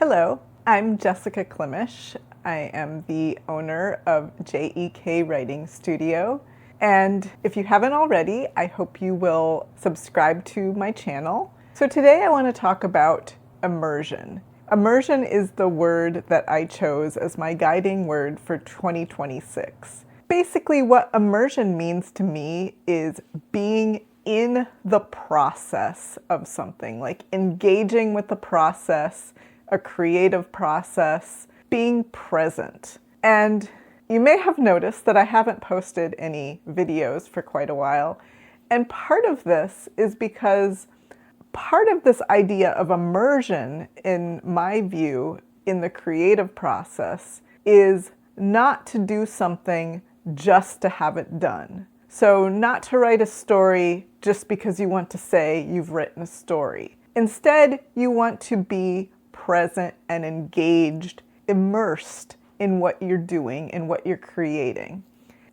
Hello, I'm Jessica Klimisch. I am the owner of JEK Writing Studio. And if you haven't already, I hope you will subscribe to my channel. So today I want to talk about immersion. Immersion is the word that I chose as my guiding word for 2026. Basically, what immersion means to me is being in the process of something, like engaging with the process, a creative process, being present. And you may have noticed that I haven't posted any videos for quite a while. And part of this is because part of this idea of immersion, in my view, in the creative process, is not to do something just to have it done. So not to write a story just because you want to say you've written a story. Instead, you want to be present and engaged, immersed in what you're doing and what you're creating.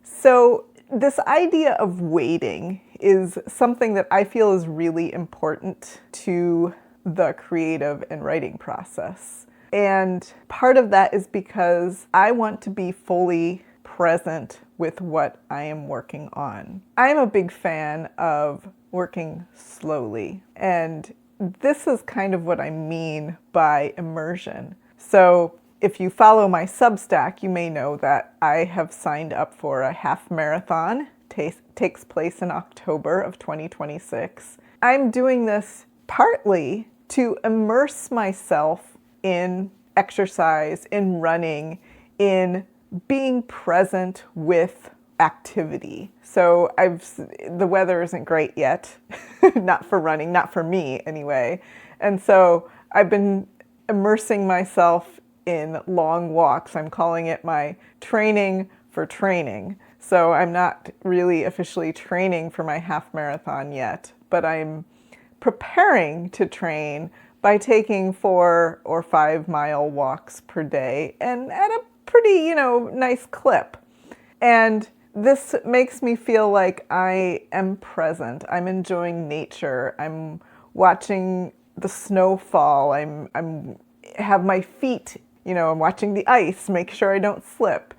So this idea of waiting is something that I feel is really important to the creative and writing process. And part of that is because I want to be fully present with what I am working on. I am a big fan of working slowly, and this is kind of what I mean by immersion. So if you follow my Substack, you may know that I have signed up for a half marathon. Takes place in October of 2026. I'm doing this partly to immerse myself in exercise, in running, in being present with activity. So the weather isn't great yet, not for running, not for me anyway. And so I've been immersing myself in long walks. I'm calling it my training for training. So I'm not really officially training for my half marathon yet, but I'm preparing to train by taking 4 or 5 mile walks per day and at a pretty, nice clip. And this makes me feel like I am present. I'm enjoying nature. I'm watching the snow fall. I'm have my feet, I'm watching the ice, make sure I don't slip,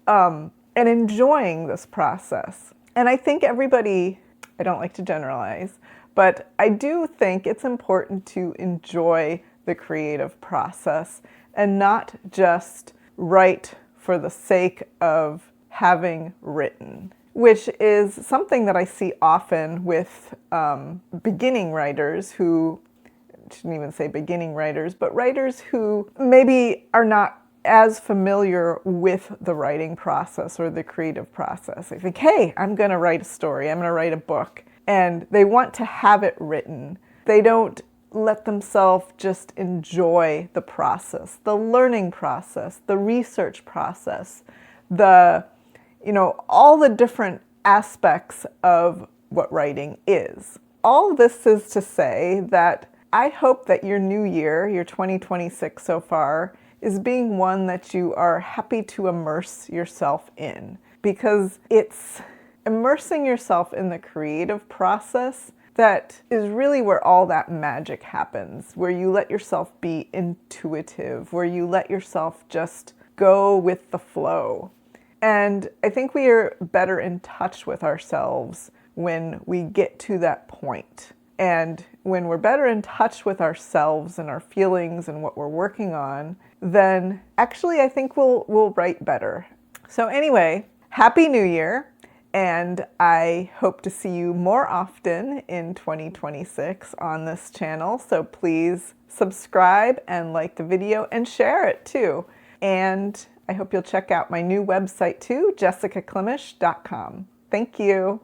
and enjoying this process. And I think everybody, I don't like to generalize, but I do think it's important to enjoy the creative process and not just write for the sake of having written, which is something that I see often with beginning writers who, I shouldn't even say beginning writers, but writers who maybe are not as familiar with the writing process or the creative process. They think, hey, I'm going to write a story, I'm going to write a book, and they want to have it written. They don't let themselves just enjoy the process, the learning process, the research process, all the different aspects of what writing is. All this is to say that I hope that your new year, your 2026 so far, is being one that you are happy to immerse yourself in, because it's immersing yourself in the creative process that is really where all that magic happens, where you let yourself be intuitive, where you let yourself just go with the flow. And I think we are better in touch with ourselves when we get to that point. And when we're better in touch with ourselves and our feelings and what we're working on, then actually I think we'll write better. So anyway, Happy New Year, and I hope to see you more often in 2026 on this channel. So please subscribe and like the video and share it too. And I hope you'll check out my new website too, jessicaklimisch.com. Thank you.